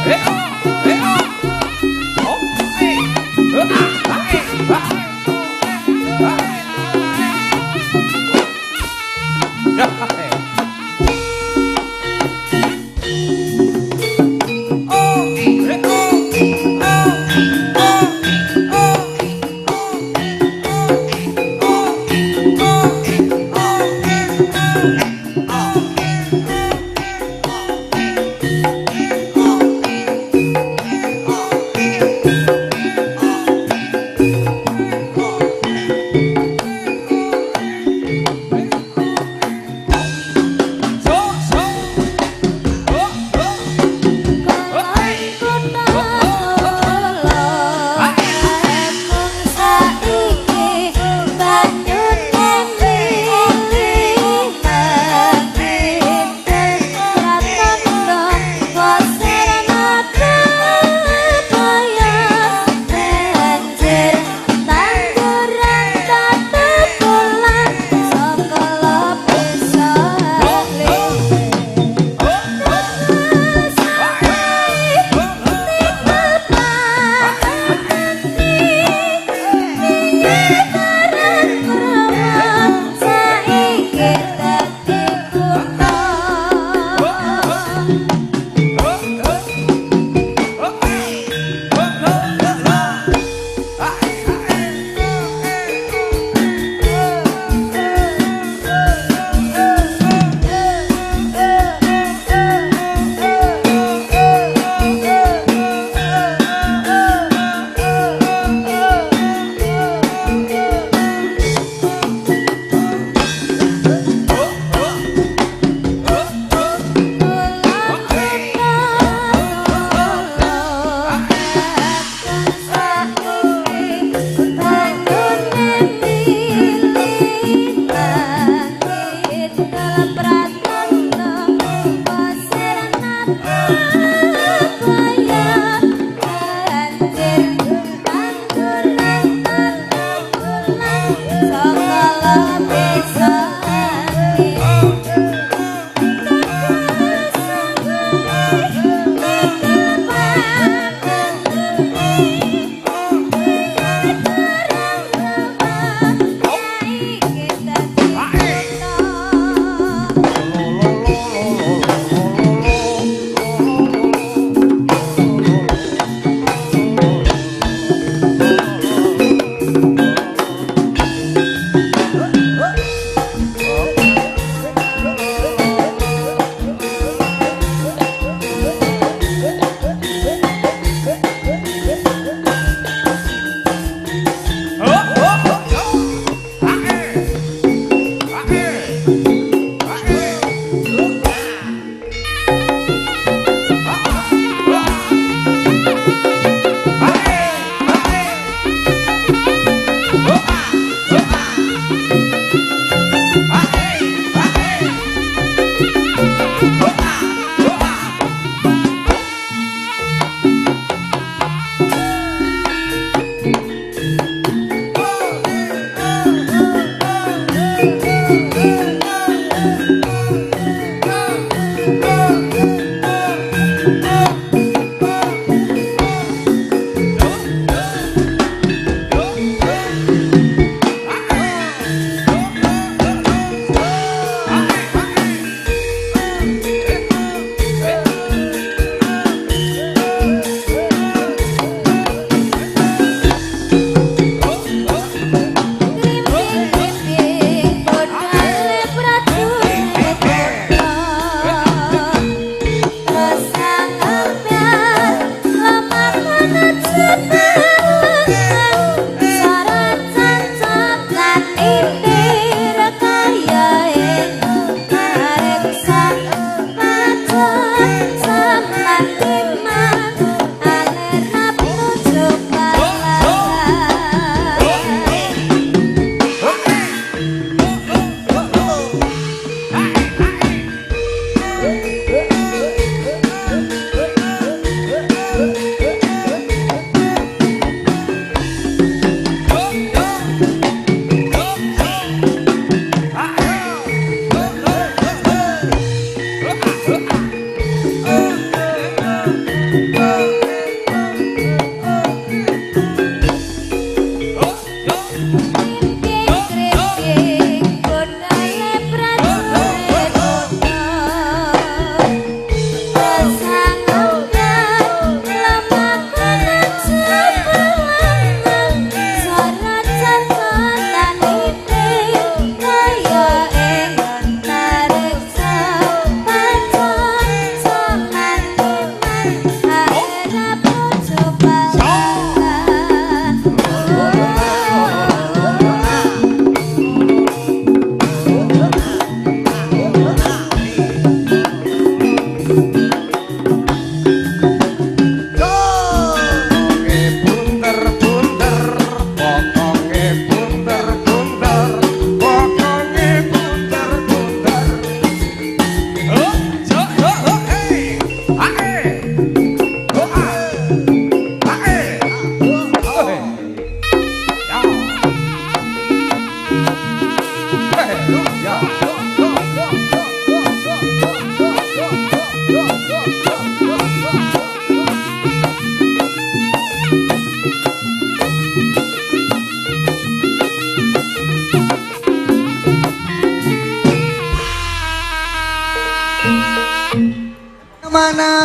Hãy subscribe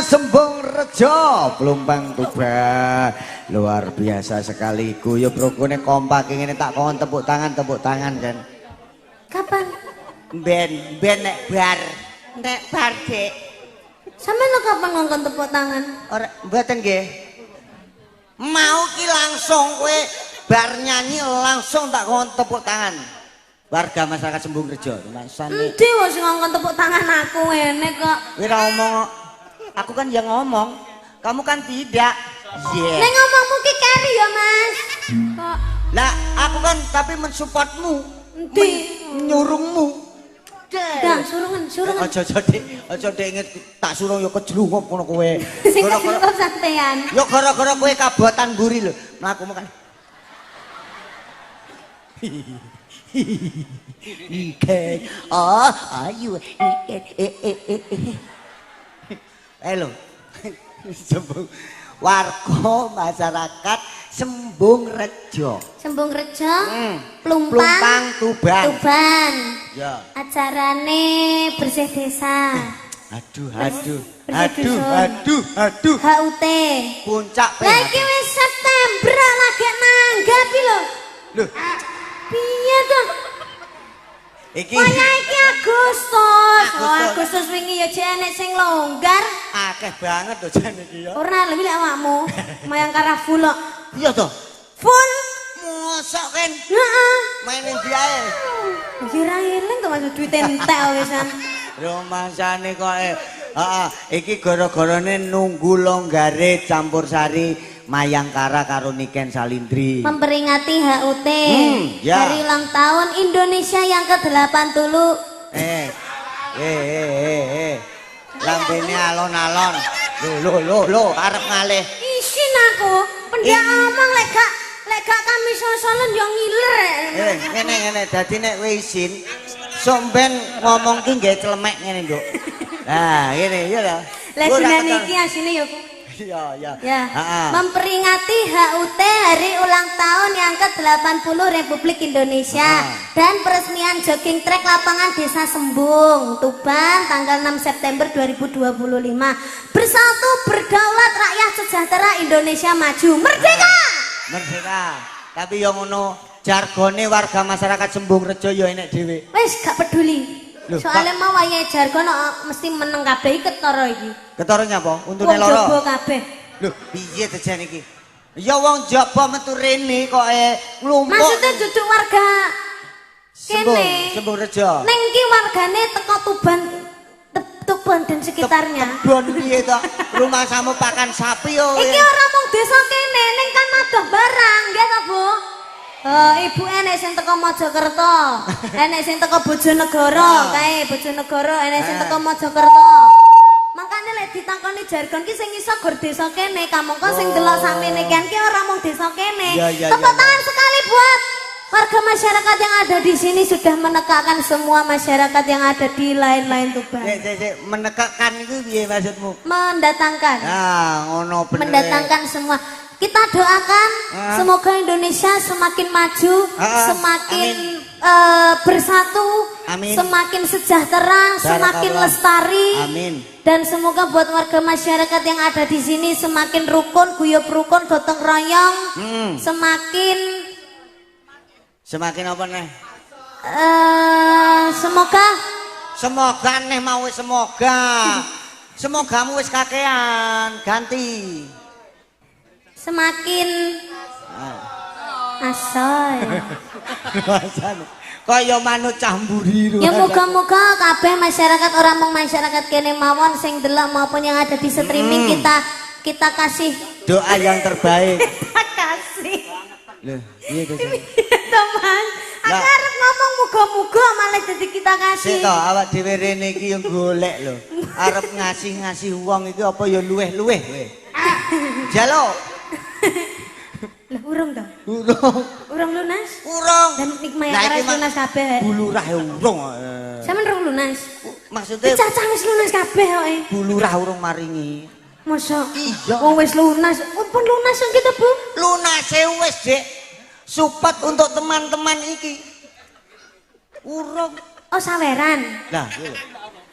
Sembung Rejo Plumpang Tuban. Luar biasa sekali guyub rukune kompak ngene tak kon tepuk tangan kan. Kapan? Ben nek bar Dek. Sampeyan lo kapan ngongkon tepuk tangan? Ora mboten nggih. Mau ki langsung kowe bar nyanyi langsung tak kon tepuk tangan. Warga masyarakat Sembung Rejo. Masane. Endi wong sing ngongkon tepuk tangan aku ngene kok. Kowe ora ngomong. Aku kan yang ngomong. Kamu kan tidak. Yeah. Nek ngomongmu ki keri ya, Mas. Kok Lah, aku kan tapi mensupportmu. endi? Nyurungmu. Dah, surungan. Aja Dek inget tak surung ya kejlungop ngono kowe. Sing kok sampean. Ya gara-gara kowe kabotan mburi lho. Mlaku makan. Iken. Oh, ayu. Halo. Sembung warga masyarakat Sembung Rejo. Sembung Rejo, Plumpang Plumpang, Tuban. Ya. Acarane bersih desa. Aduh. HUT. Puncak Lah iki wis September lagi nanggapi lho. Loh, Piye to? iki Kaya iki Agustus. Agustus wingi ya jek enek sing longgar. akeh banget lho jan iki ya. Ora lebih lek awakmu. Mayang kara full kok. Iya to. Full. Mosok kan Heeh. main endi ae. Kira eling to maksud duit entek wisan. Romansane kok iki gara-garane nunggu longgare campursari Mayangkara karo Niken Salindri. Memperingati HUT ya. Hari ulang tahun Indonesia yang ke-80. Lambene alon-alon. Lho, arep ngalih. Isin aku, pendak omong lek gak kami sosolen yo ngiler. Ngene dadi nek kowe isin sok ben ngomong ki nggih celemek ngene, Nduk. Nah, ngene ya lho. Lah gunane iki asine yo. Iya. Ya. Memperingati HUT Hari Ulang Tahun yang ke-80 Republik Indonesia dan peresmian jogging track lapangan Desa Sembung, Tuban tanggal 6 September 2025. Bersatu berdaulat rakyat sejahtera Indonesia maju. Merdeka! Merdeka. Tapi yang ngono jargone warga masyarakat Sembung Rejo ya enek dhewe. Wes gak peduli. Loh, soalnya mau wayahe jargon mesti meneng kabeh iki ketara iki. Ketara nyapa? Untune Wong loro. jaba kabeh. Lho, piye tejan iki? Ya wong jaba metu rene kok nglumpuk. Maksudnya duduk warga kene. Sembung Rejo. Ning iki wargane teko Tuban dan sekitarnya. Bon piye to? Rumah samu pakan sapi yo. Iki ora mung desa kene, ning kan ada barang, nggih to, Bu? Ibu enek sing teko Mojokerto, enek sing teko Bojonegoro, kae Bojonegoro, enek sing teko Mojokerto. Makane lek ditakoni jargon ki sing iso gur desa kene, kamangka sing delok samene ki ora mung desa kene. Tepuk tangan sekali buat warga masyarakat yang ada di sini sudah menegakkan semua masyarakat yang ada di lain-lain Tuban. Menegakkan itu piye maksudmu? Mendatangkan. Ngono bener. Mendatangkan semua. Kita doakan semoga Indonesia semakin maju, semakin bersatu, semakin sejahtera, semakin lestari. Amin. Dan semoga buat warga masyarakat yang ada di sini semakin rukun, guyub rukun, gotong royong, semakin apa nih? Semoga nih mau semogamu wis kakean ganti. Semakin asoy. Kaya manut camburi. Ya moga-moga kabeh masyarakat orang mung masyarakat kene mawon sing delok maupun yang ada di streaming kita kasih doa yang terbaik. Kita kasih. Loh, iya to. Teman, aku arep ngomong muga-muga malah jadi kita kasih. Sik to, awak dhewe rene iki yo golek lho. Arep ngasih wong iki apa ya luweh-luweh kowe. Jaluk. Lah urung to? Urung lunas? Urung. Dan nikmaya karas lunas kabeh. Bulurah urung. Sampeyan urung lunas? Maksudnya cacah wis lunas kabeh kok. Bulurah urung maringi. Masa? Iya. Wong wis lunas. Pun lunas kok kita, Bu? Lunase wis, Dek. Support untuk teman-teman iki. Urung. Oh, saweran. Lah, iya.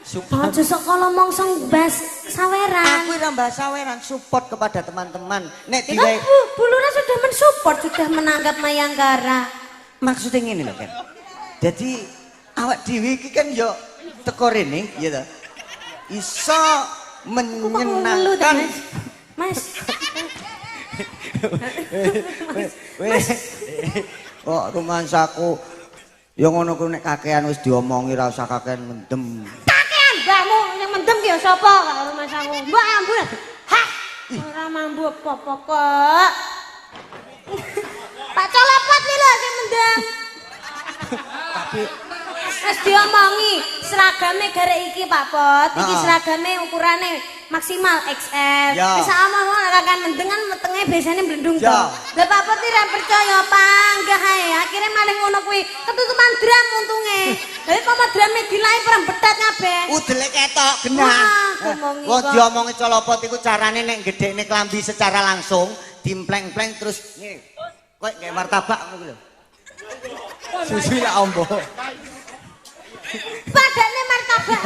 Support. Aja sok kala mongsong bas saweran. Aku ora mbahas saweran, support kepada teman-teman. Nek Itu diwe Bulura sudah mensupport, sudah menanggap Mayangkara. maksudnya ngene lho, Ken. Jadi awak dhewe iki kan yo teko rene, ya ta. Iso menyenangkan. Mas. Wes. Oh, rumansaku ya ngono ku nek kakean wis diomongi ra usah kakean mendem. Kakean mbahmu yang mendem ki ya sapa karo Mas aku. Mbak ampun. Hah. Ora mampu apa-apa kok. Pak Colepot iki lho sing mendem. Tapi Wis diomongi seragame garek iki Pak Pot. Iki seragame ukurane maksimal XL. Ya. Wis omong kan mendengan metenge biasane blendung to. Ya. Lah Pak Pot iki ra percaya panggah ae. Akhire maling ngono kuwi ketutupan drum untunge. Lah kok drame dilahi perang betat kabeh. udele ketok genah. Wah, ngomongi Wong kok. diomongi colopot iku carane nek gedhekne klambi secara langsung dimpleng-pleng terus ngene. Kok kayak martabak ngono lho. Susu ya ombo. Padane martabak.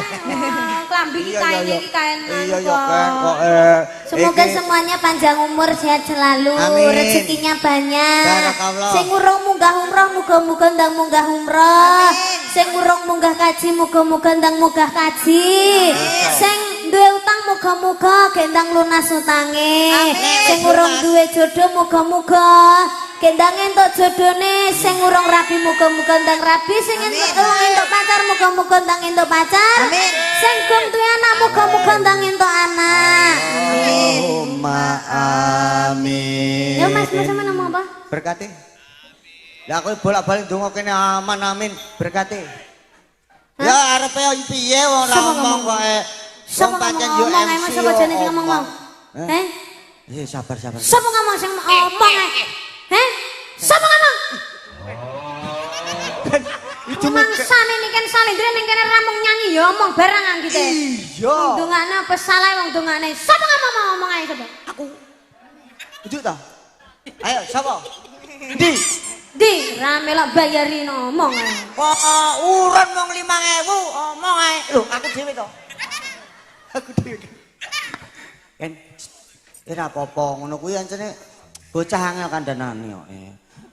Klambi iki kaine iki kain Iya ya kan kok Semoga iki- semuanya panjang umur, sehat selalu, Amin. rezekinya banyak. Barakallah. Sing urung munggah umroh muga-muga ndang munggah umroh. Sing urung munggah kaji muga-muga ndang munggah kaji. Sing duwe utang muga-muga gendang lunas utange. Sing urung duwe jodoh muga-muga gendang entuk jodone. Sing urung rabi muga-muga ndang rabi. Sing entuk pacar muga-muga ndang entuk pacar. Sing gum duwe anak muga-muga ndang entuk anak. Allahumma amin. Ya Mas, Mas sama nama apa? Berkati. Ya aku bolak-balik ndonga kene aman amin berkati. Ya arepe piye wong ora Sapa ngomong ngomong? kok Sapa ngomong ae Mas sapa jane sing ngomong? Heh? Eh sabar. Sapa ngomong sing ngomong ae? Heh? Sapa ngomong? Itu Mangsane ning kene salindre ning kene ramung nyanyi ya omong barang anggite. iya. Dongane apa salah wong dongane? Sapa ngomong ae sapa? Aku. Ujuk ta? Ayo sapa? Di rame lah bayarin omong ae. Kok urun wong 5.000 omong ae. Lho aku dhewe to. Aku dhewe. Kan ora apa-apa ngono kuwi ancene bocah angel kandhanane kok.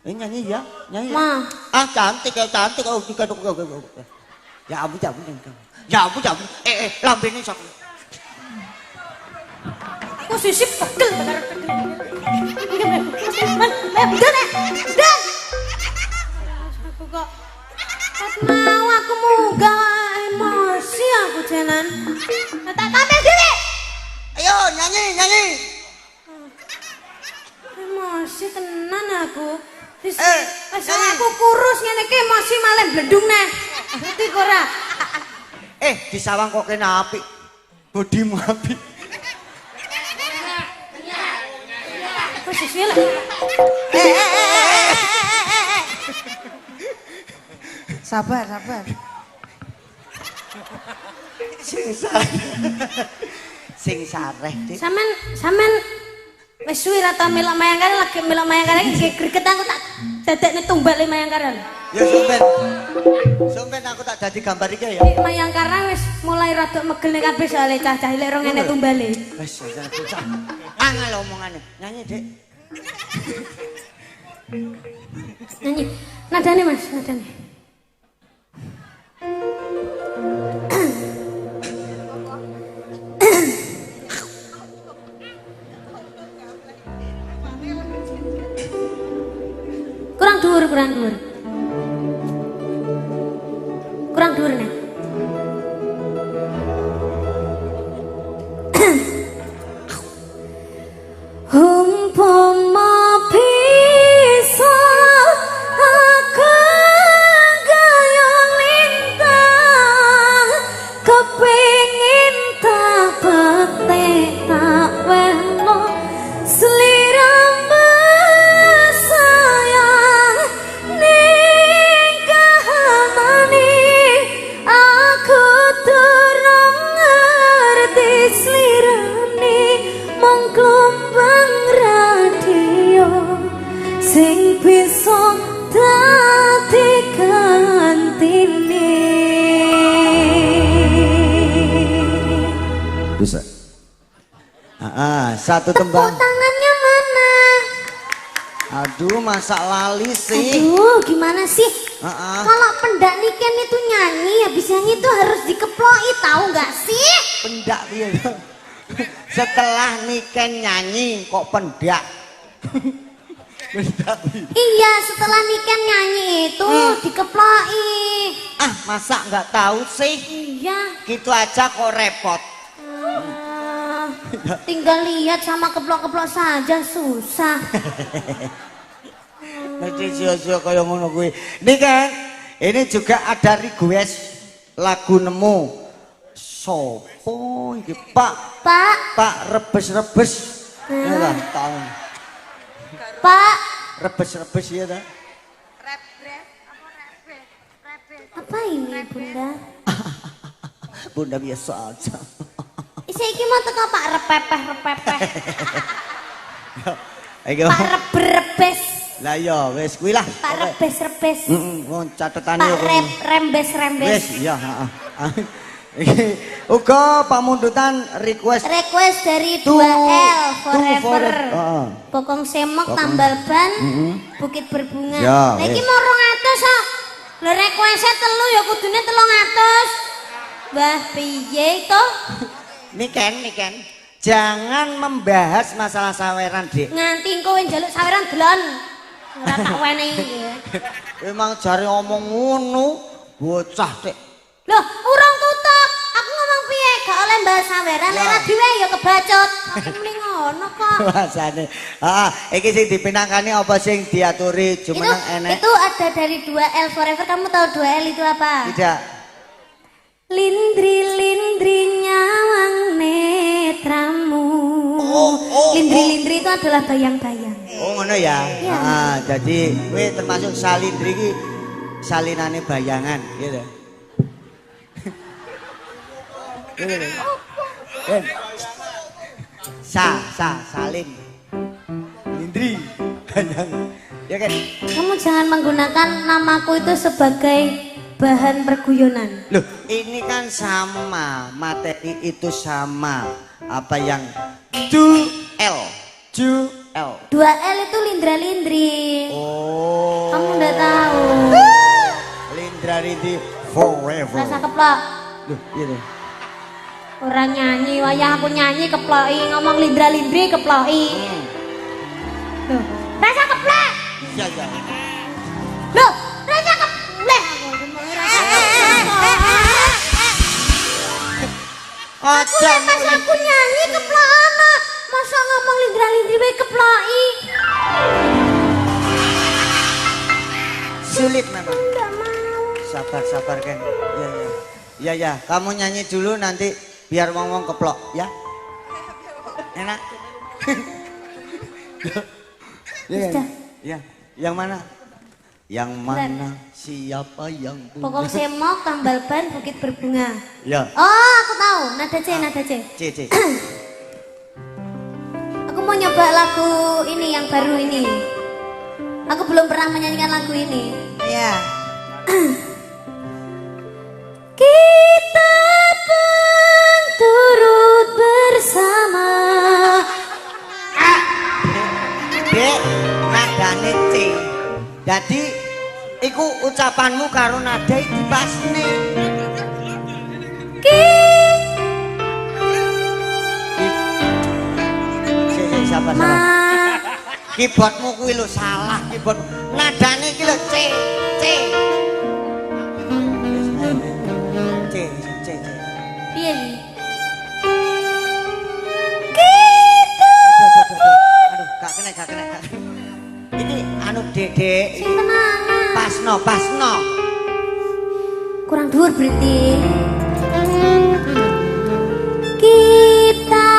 Nyanyi ya, nyanyi. Ma. Ah cantik ya cantik oh dikaduk. Ya ampun. Ya ampun. Lambene sok. Aku sisip pegel. Dan. Aku kok mau aku munggah emosi aku jalan. Tak tampil dhewe. Ayo nyanyi. Emosi tenan aku. Wis nyanyi. aku kurus ngene iki emosi malah blendung neh. Ngerti kok ora? Di sawang kok kena apik. Bodimu apik. Posisi lah. Sabar. Sing sareh, Dik. Sampean wis suwi ra ta melok Mayangkara lagi melok Mayangkara iki greget aku tak dadekne tumbale Mayangkara. Ya Sumpen aku tak dadi gambar iki ya. Mayangkara wis mulai rada megel kabeh soalé cah-cah cilik rong enek tumbale. Wes bocah. Angel omongane. Nyanyi, Dik. Nyanyi. Nadane Mas, nadane. Kurang dhuwur. Kurang dhuwur nek. Umpama bisa aku gaya lintang kepingin tak petik tak weno sliramu sayang ningkamani aku durung ngerti slirane mung gelombang radio sing bisa dadi gantine Satu Tepuk tembang. tangannya mana? Aduh, masa lali sih. Aduh, gimana sih? Heeh. Kalau pendak Niken itu nyanyi, habis nyanyi itu harus dikeploi, tahu nggak sih? Pendak piye to? Setelah Niken nyanyi kok pendak. Pendak piye? Iya, setelah Niken nyanyi itu dikeploi. Ah, masa nggak tahu sih? Iya. Gitu aja kok repot. Tinggal lihat sama keplok-keplok saja susah. Nanti sio-sio kaya ngono kuwi. Niken, ini juga ada request lagu nemu. Sopo iki, Pak? Pak, Pak rebes-rebes. Ya lah, tahu. Pak, Rebes-rebes ya ta? apa ini Bunda? Bunda biasa aja. Saiki mau teko Pak repepeh. Ayo. Pak reber-rebes. Lah ya wis kuwi lah. Pak rebes-rebes. Wong catetane Pak yo kuwi. rembes-rembes. Wis iya, heeh. Iki uga pamundutan request Request dari To- 2L to Forever. forever. Heeh. Bokong Semok Bokong. Tambal Ban Bukit Berbunga. Ya, Nah iki wis. mau 200 kok. Lho request-e 3 ya kudune 300. Mbah piye to? Niken. Jangan membahas masalah saweran, Dik. Nganti engko njaluk saweran delon. Ora tak wenehi ya. Emang jare ngomong ngono, bocah, Dik. Loh, urung tutup. Aku ngomong piye? Gak oleh mbahas saweran, Ya. lek dhewe ya kebacut. Aku muni ngono kok. Bahasane. Iki sing dipinangkani apa sing diaturi jumeneng enek? Itu ada dari 2L Forever. Kamu tahu 2L itu apa? Tidak. Lindri-lindri nyawang netramu. Lindri-lindri itu adalah bayang-bayang. Oh ngono ya. Iya. Jadi kowe termasuk salindri iki salinane bayangan gitu. Gitu. Ben. Salin. Lindri. Bayang. Ya kan? Kamu jangan menggunakan namaku itu sebagai bahan perguyonan. Loh, ini kan sama, materi itu sama. Apa yang 2L. 2L. 2L itu lindra-lindri. Oh. Kamu udah tahu. Lindra Rindi forever. Rasa keplok. Loh, iya deh. Orang nyanyi, wayah aku nyanyi keploki, ngomong lindra-lindri keploki. Loh, rasa keplok. Iya. Loh, rasa keplok. Aku Aja pas aku nyanyi keplok anak. Masa ngomong lindra-lindri bae keploki. sulit memang. Enggak mau. Sabar kan. Ya. Kamu nyanyi dulu nanti biar ngomong keplok ya. Enak. Ya, kan? Sudah. Ya. Yang mana? Yang mana? Siapa yang punya? Pokok Semok Tambal Ban Bukit Berbunga. Ya. Oh, aku tahu. Nada C. C. Aku mau nyoba lagu ini yang baru ini. Aku belum pernah menyanyikan lagu ini. Iya. Kita pun turut bersama. Dek, nadane C. Jadi iku ucapanmu karo nada iki pasne. Sabar. Keyboardmu kuwi lho salah keyboard. Nadane iki lho C. Piye iki? Aduh, gak kena. Ini anu Dedek. Sing tenanan. Pasno. Kurang dhuwur berarti. Kita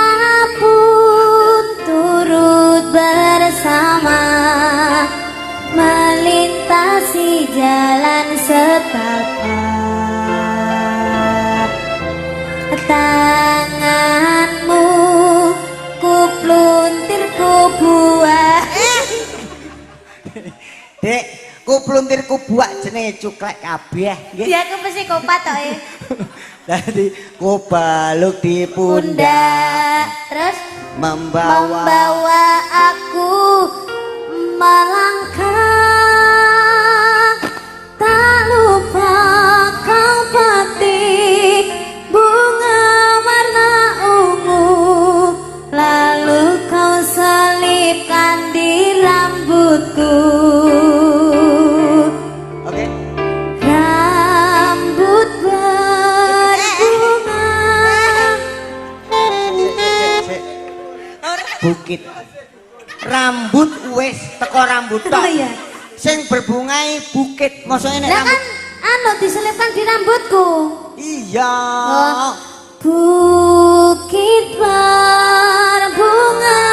pun turut bersama melintasi jalan setapak. Tanganmu ku pluntir ku buah. Dek, ku pluntir ku buak jenenge cuklek kabeh nggih. Ya aku psikopat to Dadi ku baluk di pundak. pundak. Terus membawa aku melangkah, tak lupa kau petik bunga warna ungu, lalu kau selipkan di rambutku. Oke. Rambut berbunga. Bukit. Rambut wis teko rambut tok. Oh iya. Sing berbungai bukit. Maksudnya nek Lah kan rambut. diselipkan di rambutku. Iya. Oh. Bukit berbunga,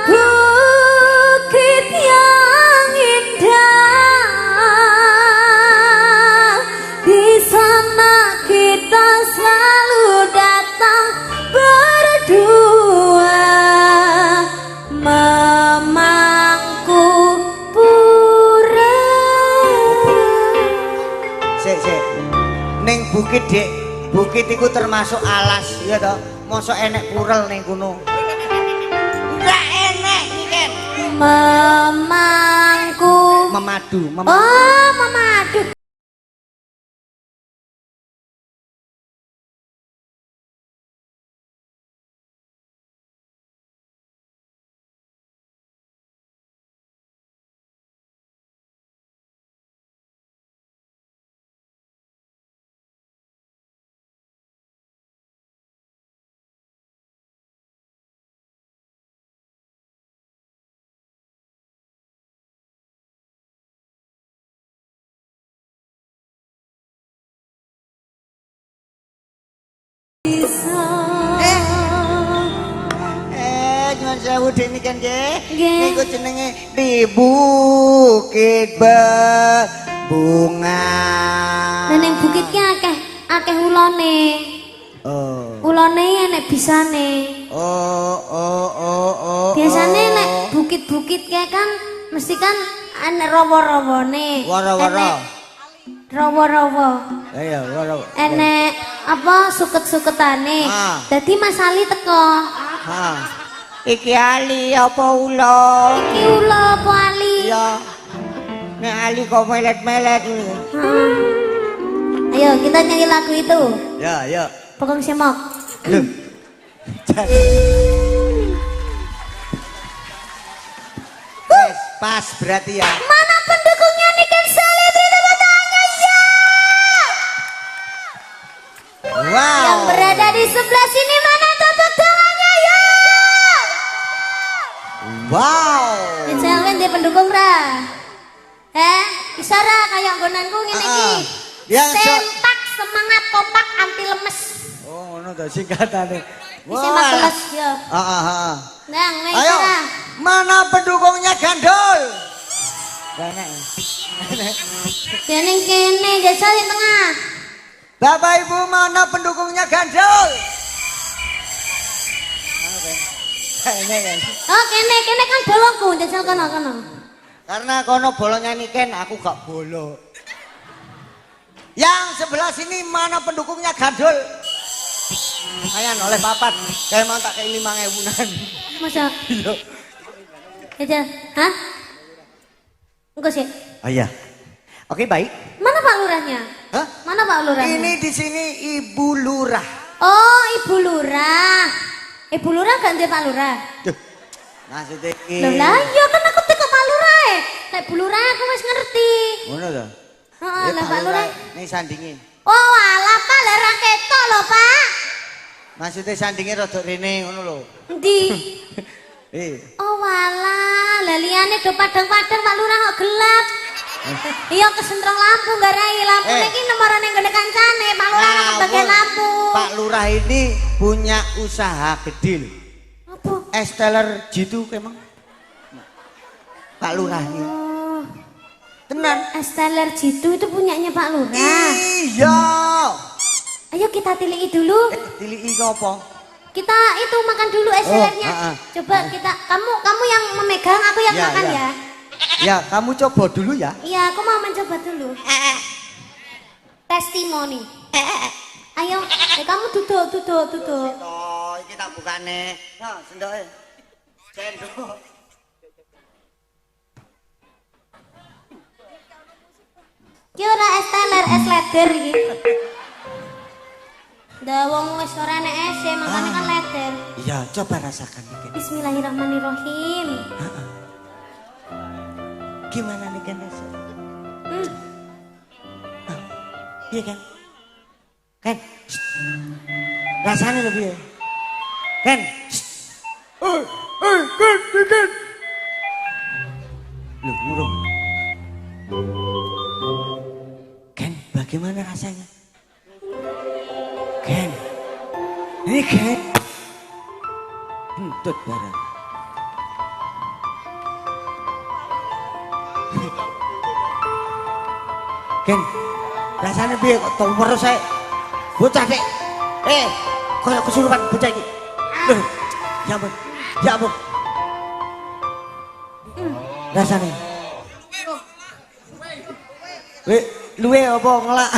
bukit yang indah, di sana kita selalu datang berdua, memangku pura. Sik. Ning bukit, Dik. Bukit iku termasuk alas, ya toh. Mosok enek purel ning kono. Enggak enek iki kan. Memangku. Memadu. Oh, memadu. Nyuwun sewu Dik niki nggih. Nggih. Niku jenenge di bukit berbunga. Lah ning bukit ki akeh ulone. Oh. Ulone enek bisane. Oh. Biasane nek bukit-bukit kayak kan mesti kan enek rawa-rawane. Wara-wara. Rawa-rawa. Iya, wara. Enek apa suket-suketane. Ah. Dadi Mas Ali teko. Ha. Iki ali apa ula? Iki ula apa Ali? Iya. Nek ali kok melet-melet ini. Ayo kita nyanyi lagu itu. Ya. Pokong semok. Loh. Wes, pas berarti ya. Mana pendukungnya Niken Sally? Beri tepuk tangannya ya. Wow. Yang berada di sebelah sini mana tepuk tangannya ya? Wow. Jangan dia pendukung ra. Isara kayak gonanku ngene iki. Yang Sempak semangat kompak anti lemes. Oh, ngono to singkatane. Isi makeles ya. Heeh. Nang, Ayo, Isara. mana pendukungnya Gandul? Enak. Kene kene jasa di tengah. Bapak Ibu, mana pendukungnya Gandul? Enak kan? Oh, kene kan bolongku jajal kono. Karena kono bolongnya Niken, aku gak bolo. Yang sebelah sini mana pendukungnya Gandul? Ayan oleh papat, kayak mau tak kayak 5.000-an. Masa? Iya. Jajal, hah? Engko sih. Oh iya. Oke, baik. Mana Pak Lurahnya? Hah? Mana Pak Lurahnya? Ini di sini Ibu Lurah. Oh, Ibu Lurah. Ibu Lurah ganti Pak Lurah. Duh. Maksudnya iki. Loh lah, iya kan aku teko Pak Lurah. Nek Bu Lurah aku wis ngerti. Ngono to? Heeh, lah Pak Lurah. Nih sandingin. Oh, alah Pak, lah ra ketok lho, Pak. Maksudnya sandingin rada rene ngono lho. Endi? Oh walah, lah liyane do padang-padang Pak Lurah kok gelap. Iya kesentrong lampu garai lampu niki nomorane nggone kancane Pak Lurah nang bagian lampu. Pak Lurah ini punya usaha gede lho. Apa? Esteller jitu kemang. Pak Lurah ini. Oh, Tenan. Esteller Jitu itu punyanya Pak Lurah. Iya. Ayo kita tiliki dulu. Tiliki apa? Kita itu makan dulu estellernya. Coba kita kamu yang memegang, aku yang makan ya. Ya, kamu coba dulu ya. Iya, aku mau mencoba dulu. Testimoni. Ayo, kamu duduk. Oh, iki tak bukane. Nah, sendoke. Sendok. Ki ora es teler, es leder iki. Dah wong wis ora nek es, makane kan leder. Iya, coba rasakan iki. Bismillahirrahmanirrahim. Gimana nih kan rasanya? Iya kan? Kan? Rasanya lebih ya? Kan? Kan? Loh, burung. Ken, bagaimana rasanya? Ken, ini Ken. Hentut barang. Ken, rasanya piye kok tau weruh saya. Bocah sik. Kaya kesurupan bocah iki. Loh, ya ampun. Ya ampun. Rasanya. Luwe apa ngelak?